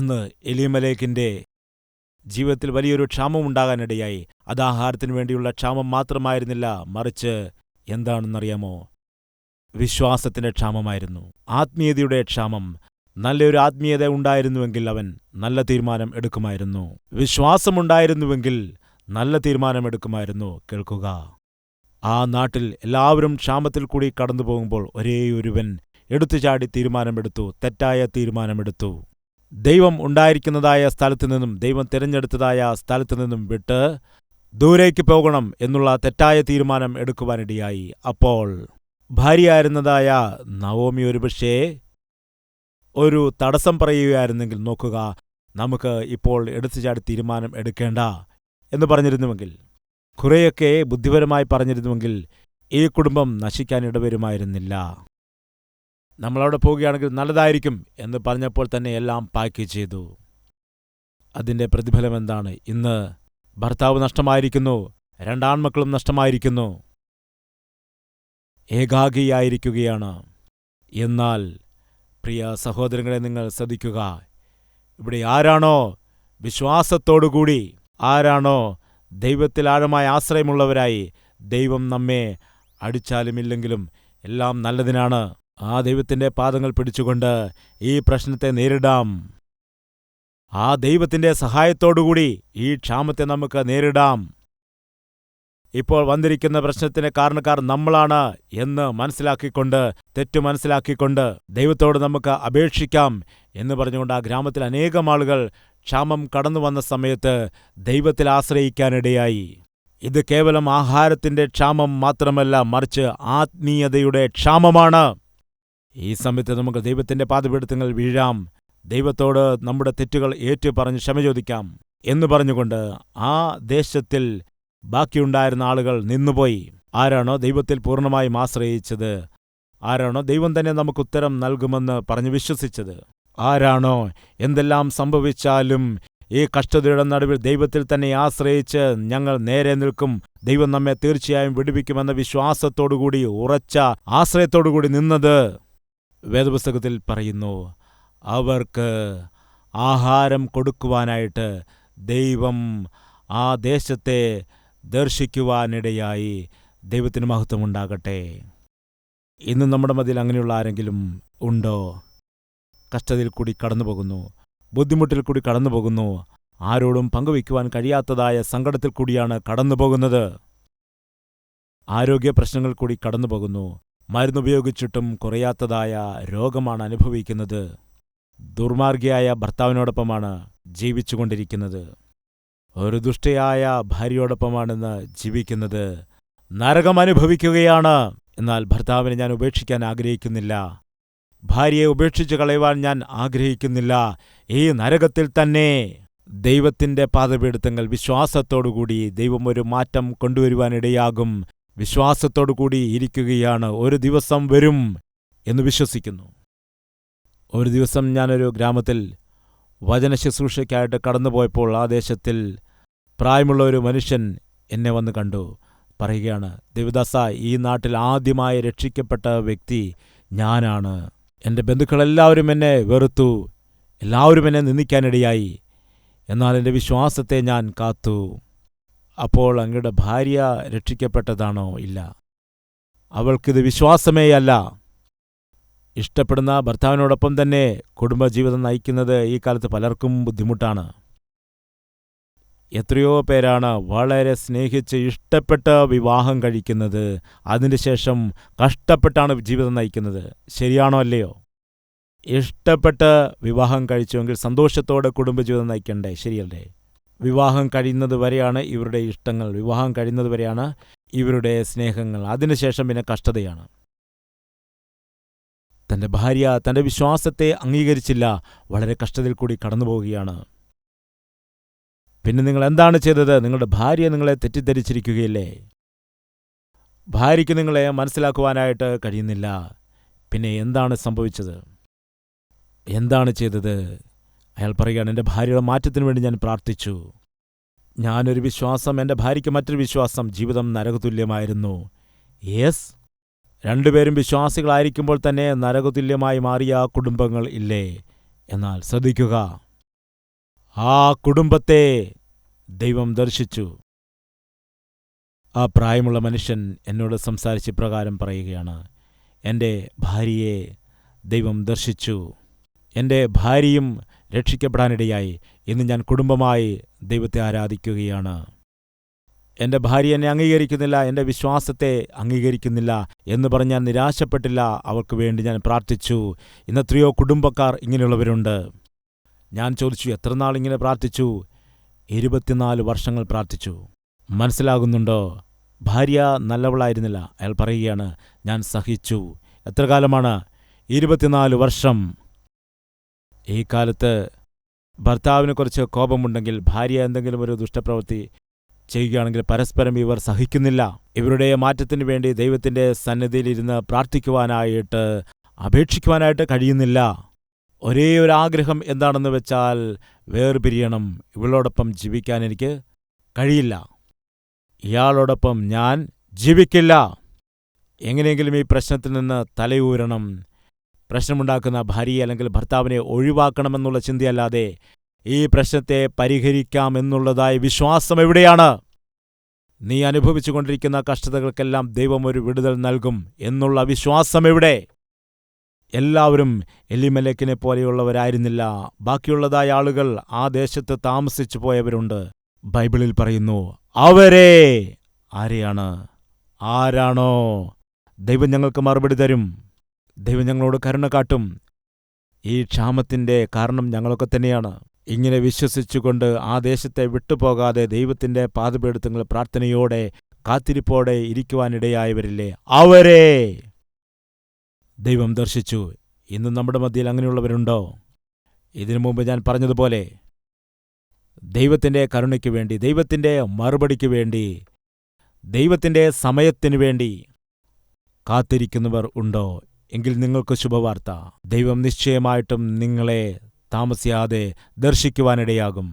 അന്ന് എലീമലേക്കിന്റെ ജീവിതത്തിൽ വലിയൊരു ക്ഷാമം ഉണ്ടാകാനിടയായി. അത് ആഹാരത്തിനു വേണ്ടിയുള്ള ക്ഷാമം മാത്രമായിരുന്നില്ല, മറിച്ച് എന്താണെന്നറിയാമോ? വിശ്വാസത്തിന്റെ ക്ഷാമമായിരുന്നു, ആത്മീയതയുടെ ക്ഷാമം. നല്ലൊരു ആത്മീയത ഉണ്ടായിരുന്നുവെങ്കിൽ അവൻ നല്ല തീരുമാനം എടുക്കുമായിരുന്നു. വിശ്വാസമുണ്ടായിരുന്നുവെങ്കിൽ നല്ല തീരുമാനമെടുക്കുമായിരുന്നു. കേൾക്കുക, ആ നാട്ടിൽ എല്ലാവരും ക്ഷാമത്തിൽ കൂടി കടന്നു പോകുമ്പോൾ ഒരേയൊരുവൻ എടുത്തുചാടി തീരുമാനമെടുത്തു, തെറ്റായ തീരുമാനമെടുത്തു. ദൈവം ഉണ്ടായിരിക്കുന്നതായ സ്ഥലത്തു നിന്നും, ദൈവം തിരഞ്ഞെടുത്തതായ സ്ഥലത്തു നിന്നും വിട്ട് ദൂരേക്ക് പോകണം എന്നുള്ള തെറ്റായ തീരുമാനം എടുക്കുവാനിടയായി. അപ്പോൾ ഭാര്യയായിരുന്നതായ നവോമി ഒരുപക്ഷേ ഒരു തടസ്സം പറയുകയായിരുന്നെങ്കിൽ, നോക്കുക, നമുക്ക് ഇപ്പോൾ എടുത്തുചാടി തീരുമാനം എടുക്കേണ്ട എന്ന് പറഞ്ഞിരുന്നുവെങ്കിൽ, കുറേയൊക്കെ ബുദ്ധിപരമായി പറഞ്ഞിരുന്നുവെങ്കിൽ ഈ കുടുംബം നശിക്കാനിടവരുമായിരുന്നില്ല. നമ്മളവിടെ പോവുകയാണെങ്കിൽ നല്ലതായിരിക്കും എന്ന് പറഞ്ഞപ്പോൾ തന്നെ എല്ലാം പാക്ക് ചെയ്തു. അതിൻ്റെ പ്രതിഫലം എന്താണ്? ഇന്ന് ഭർത്താവ് നഷ്ടമായിരിക്കുന്നു, രണ്ടാൺമക്കളും നഷ്ടമായിരിക്കുന്നു, ഏകാഗിയായിരിക്കുകയാണ്. എന്നാൽ പ്രിയ സഹോദരങ്ങളെ, നിങ്ങൾ ശ്രദ്ധിക്കുക, ഇവിടെ ആരാണോ വിശ്വാസത്തോടുകൂടി, ആരാണോ ദൈവത്തിൽ ആഴമായ ആശ്രയമുള്ളവരായി, ദൈവം നമ്മെ അടിച്ചാലുമില്ലെങ്കിലും എല്ലാം നല്ലതിനാണ്, ആ ദൈവത്തിൻ്റെ പാദങ്ങൾ പിടിച്ചുകൊണ്ട് ഈ പ്രശ്നത്തെ നേരിടാം. ആ ദൈവത്തിൻ്റെ സഹായത്തോടുകൂടി ഈ ക്ഷാമത്തെ നമുക്ക് നേരിടാം. ഇപ്പോൾ വന്നിരിക്കുന്ന പ്രശ്നത്തിന് കാരണക്കാർ നമ്മളാണ് എന്ന് മനസ്സിലാക്കിക്കൊണ്ട്, തെറ്റു മനസ്സിലാക്കിക്കൊണ്ട് ദൈവത്തോട് നമുക്ക് അപേക്ഷിക്കാം എന്ന് പറഞ്ഞുകൊണ്ട് ആ ഗ്രാമത്തിൽ അനേകം ആളുകൾ ക്ഷാമം കടന്നു വന്ന സമയത്ത് ദൈവത്തിൽ ആശ്രയിക്കാനിടയായി. ഇത് കേവലം ആഹാരത്തിൻ്റെ ക്ഷാമം മാത്രമല്ല, മറിച്ച് ആത്മീയതയുടെ ക്ഷാമമാണ്. ഈ സമയത്ത് നമുക്ക് ദൈവത്തിൻ്റെ പാദപീഠത്തിൽ വീഴാം, ദൈവത്തോട് നമ്മുടെ തെറ്റുകൾ ഏറ്റുപറഞ്ഞ് ക്ഷമ ചോദിക്കാം എന്ന് പറഞ്ഞുകൊണ്ട് ആ ദേശത്തിൽ ബാക്കിയുണ്ടായിരുന്ന ആളുകൾ നിന്നുപോയി. ആരാണോ ദൈവത്തിൽ പൂർണ്ണമായും ആശ്രയിച്ചത്, ആരാണോ ദൈവം തന്നെ നമുക്ക് ഉത്തരം നൽകുമെന്ന് പറഞ്ഞ് വിശ്വസിച്ചത്, ആരാണോ എന്തെല്ലാം സംഭവിച്ചാലും ഈ കഷ്ടതയുടെ നടുവിൽ ദൈവത്തിൽ തന്നെ ആശ്രയിച്ച് ഞങ്ങൾ നേരെ നിൽക്കും, ദൈവം നമ്മെ തീർച്ചയായും വിടുവിക്കുമെന്ന വിശ്വാസത്തോടുകൂടി, ഉറച്ച ആശ്രയത്തോടുകൂടി നിന്നത്, വേദപുസ്തകത്തിൽ പറയുന്നു, അവർക്ക് ആഹാരം കൊടുക്കുവാനായിട്ട് ദൈവം ആ ദേശത്തെ ദർശിക്കുവാനിടയായി. ദൈവത്തിന് മഹത്വമുണ്ടാകട്ടെ. ഇന്ന് നമ്മുടെ മധ്യയിൽ അങ്ങനെയുള്ള ആരെങ്കിലും ഉണ്ടോ? കഷ്ടതയിൽ കൂടി കടന്നുപോകുന്നു, ബുദ്ധിമുട്ടിൽ കൂടി കടന്നുപോകുന്നു, ആരോടും പങ്കുവയ്ക്കുവാൻ കഴിയാത്തതായ സങ്കടത്തിൽ കൂടിയാണ് കടന്നുപോകുന്നത്, ആരോഗ്യ പ്രശ്നങ്ങൾ കൂടി കടന്നുപോകുന്നു, മരുന്നുപയോഗിച്ചിട്ടും കുറയാത്തതായ രോഗമാണ് അനുഭവിക്കുന്നത്, ദുർമാർഗിയായ ഭർത്താവിനോടൊപ്പമാണ് ജീവിച്ചുകൊണ്ടിരിക്കുന്നത്, ഒരു ദുഷ്ടയായ ഭാര്യയോടൊപ്പമാണെന്ന് ജീവിക്കുന്നത്, നരകം അനുഭവിക്കുകയാണ്. എന്നാൽ ഭർത്താവിനെ ഞാൻ ഉപേക്ഷിക്കാൻ ആഗ്രഹിക്കുന്നില്ല, ഭാര്യയെ ഉപേക്ഷിച്ച് കളയുവാൻ ഞാൻ ആഗ്രഹിക്കുന്നില്ല. ഈ നരകത്തിൽ തന്നെ ദൈവത്തിൻ്റെ പാദപീഠങ്ങൾ വിശ്വാസത്തോടുകൂടി ദൈവം ഒരു മാറ്റം കൊണ്ടുവരുവാനിടയാകും. വിശ്വാസത്തോടുകൂടി ഇരിക്കുകയാണ്. ഒരു ദിവസം വരും എന്ന് വിശ്വസിക്കുന്നു. ഒരു ദിവസം ഞാനൊരു ഗ്രാമത്തിൽ വചനശുശ്രൂഷയ്ക്കായിട്ട് കടന്നുപോയപ്പോൾ ആ ദേശത്തിൽ പ്രായമുള്ള ഒരു മനുഷ്യൻ എന്നെ വന്ന് കണ്ടു. പറയുകയാണ്, ദേവദാസ, ഈ നാട്ടിൽ ആദ്യമായി രക്ഷിക്കപ്പെട്ട വ്യക്തി ഞാനാണ്. എൻ്റെ ബന്ധുക്കളെല്ലാവരും എന്നെ വെറുത്തു, എല്ലാവരും എന്നെ നിന്ദിക്കാനിടയായി, എന്നാൽ എൻ്റെ വിശ്വാസത്തെ ഞാൻ കാത്തു. അപ്പോൾ അങ്ങയുടെ ഭാര്യ രക്ഷിക്കപ്പെട്ടതാണോ? ഇല്ല, അവൾക്കിത് വിശ്വാസമേയല്ല. ഇഷ്ടപ്പെടുന്ന ഭർത്താവിനോടൊപ്പം തന്നെ കുടുംബജീവിതം നയിക്കുന്നത് ഈ കാലത്ത് പലർക്കും ബുദ്ധിമുട്ടാണ്. എത്രയോ പേരാണ് വളരെ സ്നേഹിച്ച് ഇഷ്ടപ്പെട്ട് വിവാഹം കഴിക്കുന്നത്, അതിനുശേഷം കഷ്ടപ്പെട്ടാണ് ജീവിതം നയിക്കുന്നത്. ശരിയാണോ അല്ലയോ? ഇഷ്ടപ്പെട്ട് വിവാഹം കഴിച്ചുവെങ്കിൽ സന്തോഷത്തോടെ കുടുംബജീവിതം നയിക്കണ്ടേ? ശരിയല്ലേ? വിവാഹം കഴിയുന്നത് വരെയാണ് ഇവരുടെ ഇഷ്ടങ്ങൾ, വിവാഹം കഴിയുന്നത് വരെയാണ് ഇവരുടെ സ്നേഹങ്ങൾ, അതിനുശേഷം പിന്നെ കഷ്ടതയാണ്. തൻ്റെ ഭാര്യ തൻ്റെ വിശ്വാസത്തെ അംഗീകരിച്ചില്ല, വളരെ കഷ്ടതയിൽ കൂടി കടന്നുപോവുകയാണ്. പിന്നെ നിങ്ങൾ എന്താണ് ചെയ്തത്? നിങ്ങളുടെ ഭാര്യ നിങ്ങളെ തെറ്റിദ്ധരിച്ചിരിക്കുകയില്ലേ? ഭാര്യയ്ക്ക് നിങ്ങളെ മനസ്സിലാക്കുവാനായിട്ട് കഴിയുന്നില്ല. പിന്നെ എന്താണ് സംഭവിച്ചത്? എന്താണ് ചെയ്തത്? അയാൾ പറയുകയാണ്, എൻ്റെ ഭാര്യയുടെ മാറ്റത്തിനു വേണ്ടി ഞാൻ പ്രാർത്ഥിച്ചു. ഞാനൊരു വിശ്വാസം, എൻ്റെ ഭാര്യയ്ക്ക് മറ്റൊരു വിശ്വാസം, ജീവിതം നരകതുല്യമായിരുന്നു. യെസ്, രണ്ടുപേരും വിശ്വാസികളായിരിക്കുമ്പോൾ തന്നെ നരകതുല്യമായി മാറിയ കുടുംബങ്ങൾ ഇല്ലേ? എന്നാൽ ശ്രദ്ധിക്കുക, ആ കുടുംബത്തെ ദൈവം ദർശിച്ചു. ആ പ്രായമുള്ള മനുഷ്യൻ എന്നോട് സംസാരിച്ച് ഇപ്രകാരം പറയുകയാണ്, എൻ്റെ ഭാര്യയെ ദൈവം ദർശിച്ചു. എൻ്റെ ഭാര്യയും രക്ഷിക്കപ്പെടാനിടയായി. ഇന്ന് ഞാൻ കുടുംബമായി ദൈവത്തെ ആരാധിക്കുകയാണ്. എൻ്റെ ഭാര്യ എന്നെ അംഗീകരിക്കുന്നില്ല, എൻ്റെ വിശ്വാസത്തെ അംഗീകരിക്കുന്നില്ല എന്ന് പറഞ്ഞ് ഞാൻ നിരാശപ്പെട്ടില്ല. അവൾക്ക് വേണ്ടി ഞാൻ പ്രാർത്ഥിച്ചു. ഇന്നെത്രയോ കുടുംബക്കാർ ഇങ്ങനെയുള്ളവരുണ്ട്. ഞാൻ ചോദിച്ചു, എത്ര നാൾ ഇങ്ങനെ പ്രാർത്ഥിച്ചു? 24 വർഷങ്ങൾ പ്രാർത്ഥിച്ചു. മനസ്സിലാകുന്നുണ്ടോ? ഭാര്യ നല്ലവളായിരുന്നില്ല. അയാൾ പറയുകയാണ്, ഞാൻ സഹിച്ചു. എത്ര കാലമാണ്? 24 വർഷം. ഈ കാലത്ത് ഭർത്താവിന് കുറച്ച് കോപമുണ്ടെങ്കിൽ, ഭാര്യ എന്തെങ്കിലും ഒരു ദുഷ്ടപ്രവൃത്തി ചെയ്യുകയാണെങ്കിൽ പരസ്പരം ഇവർ സഹിക്കുന്നില്ല. ഇവരുടെ മാറ്റത്തിന് വേണ്ടി ദൈവത്തിൻ്റെ സന്നിധിയിലിരുന്ന് പ്രാർത്ഥിക്കുവാനായിട്ട്, അപേക്ഷിക്കുവാനായിട്ട് കഴിയുന്നില്ല. ഒരേ ഒരു ആഗ്രഹം എന്താണെന്ന് വെച്ചാൽ, വേർപിരിയണം. ഇവളോടൊപ്പം ജീവിക്കാൻ എനിക്ക് കഴിയില്ല. ഇയാളോടൊപ്പം ഞാൻ ജീവിക്കില്ല. എങ്ങനെയെങ്കിലും ഈ പ്രശ്നത്തിൽ നിന്ന് തലയൂരണം. പ്രശ്നമുണ്ടാക്കുന്ന ഭാര്യയെ അല്ലെങ്കിൽ ഭർത്താവിനെ ഒഴിവാക്കണമെന്നുള്ള ചിന്തയല്ലാതെ ഈ പ്രശ്നത്തെ പരിഹരിക്കാമെന്നുള്ളതായ വിശ്വാസം എവിടെയാണ്? നീ അനുഭവിച്ചുകൊണ്ടിരിക്കുന്ന കഷ്ടതകൾക്കെല്ലാം ദൈവം ഒരു വിടുതൽ നൽകും എന്നുള്ള വിശ്വാസം എവിടെ? എല്ലാവരും എലിമേലെക്കിനെ പോലെയുള്ളവരായിരുന്നില്ല. ബാക്കിയുള്ളതായ ആളുകൾ ആ ദേശത്ത് താമസിച്ചു പോയവരുണ്ട്. ബൈബിളിൽ പറയുന്നു, അവരെ ആരെയാണ്? ആരാണോ? ദൈവം ഞങ്ങൾക്ക് മറുപടി തരും. ദൈവം ഞങ്ങളോട് കരുണ കാട്ടും. ഈ ക്ഷാമത്തിൻ്റെ കാരണം ഞങ്ങളൊക്കെ തന്നെയാണ്. ഇങ്ങനെ വിശ്വസിച്ചുകൊണ്ട് ആ ദേശത്തെ വിട്ടുപോകാതെ ദൈവത്തിൻ്റെ പാദപീഠത്തിൽ പ്രാർത്ഥനയോടെ കാത്തിരിപ്പോടെ ഇരിക്കുവാനിടയായവരില്ലേ, അവരെ ദൈവം ദർശിച്ചു. ഇന്ന് നമ്മുടെ മധ്യയിൽ അങ്ങനെയുള്ളവരുണ്ടോ? ഇതിനു മുമ്പ് ഞാൻ പറഞ്ഞതുപോലെ ദൈവത്തിൻ്റെ കരുണയ്ക്ക് വേണ്ടി, ദൈവത്തിൻ്റെ മറുപടിക്ക് വേണ്ടി, ദൈവത്തിൻ്റെ സമയത്തിനു വേണ്ടി കാത്തിരിക്കുന്നവർ ഉണ്ടോ? എങ്കിൽ നിങ്ങൾക്ക് ശുഭവാർത്ത. ദൈവം നിശ്ചയമായിട്ടും നിങ്ങളെ താമസിയാതെ ദർശിക്കുവാനിടയാകും.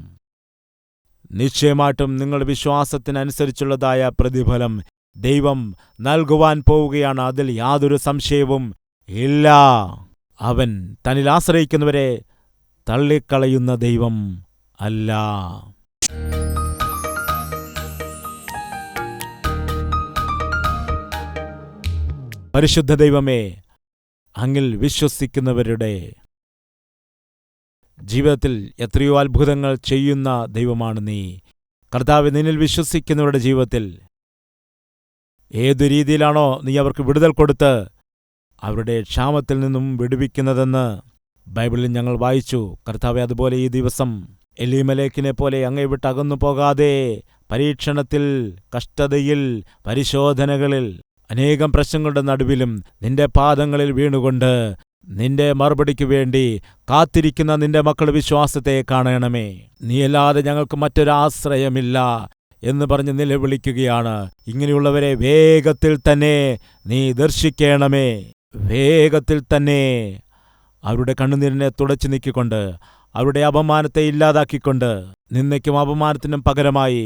നിശ്ചയമായിട്ടും നിങ്ങളുടെ വിശ്വാസത്തിനനുസരിച്ചുള്ളതായ പ്രതിഫലം ദൈവം നൽകുവാൻ പോവുകയാണ്. അതിൽ യാതൊരു സംശയവും ഇല്ല. അവൻ തന്നിൽ ആശ്രയിക്കുന്നവരെ തള്ളിക്കളയുന്ന ദൈവം അല്ല. പരിശുദ്ധ ദൈവമേ, അങ്ങിൽ വിശ്വസിക്കുന്നവരുടെ ജീവിതത്തിൽ എത്രയോ അത്ഭുതങ്ങൾ ചെയ്യുന്ന ദൈവമാണ് നീ. കർത്താവേ, നിന്നിൽ വിശ്വസിക്കുന്നവരുടെ ജീവിതത്തിൽ ഏതു രീതിയിലാണോ നീ അവർക്ക് വിടുതൽ കൊടുത്ത് അവരുടെ ക്ഷാമത്തിൽ നിന്നും വിടുവിക്കുന്നതെന്ന് ബൈബിളിൽ ഞങ്ങൾ വായിച്ചു. കർത്താവേ, അതുപോലെ ഈ ദിവസം എലീമേലെക്കിനെ പോലെ അങ്ങേ വിട്ട് അകന്നു പോകാതെ പരീക്ഷണത്തിൽ, കഷ്ടതയിൽ, പരിശോധനകളിൽ, അനേകം പ്രശ്നങ്ങളുടെ നടുവിലും നിന്റെ പാദങ്ങളിൽ വീണുകൊണ്ട് നിന്റെ മറുപടിക്ക് വേണ്ടി കാത്തിരിക്കുന്ന നിന്റെ മക്കളുടെ വിശ്വാസത്തെ കാണണമേ. നീയല്ലാതെ ഞങ്ങൾക്ക് മറ്റൊരാശ്രയമില്ല എന്ന് പറഞ്ഞ് നിലവിളിക്കുകയാണ്. ഇങ്ങനെയുള്ളവരെ വേഗത്തിൽ തന്നെ നീ ദർശിക്കണമേ. വേഗത്തിൽ തന്നെ അവരുടെ കണ്ണുനീരിനെ തുടച്ചു നീക്കിക്കൊണ്ട്, അവരുടെ അപമാനത്തെ ഇല്ലാതാക്കിക്കൊണ്ട്, നിന്ദയ്ക്കും അപമാനത്തിനും പകരമായി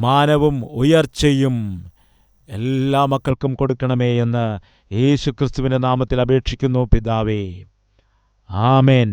മാനവും ഉയർച്ചയും എല്ലാ മക്കൾക്കും കൊടുക്കണമേ എന്ന് യേശുക്രിസ്തുവിന്റെ നാമത്തിൽ അപേക്ഷിക്കുന്നു പിതാവേ. ആമേൻ.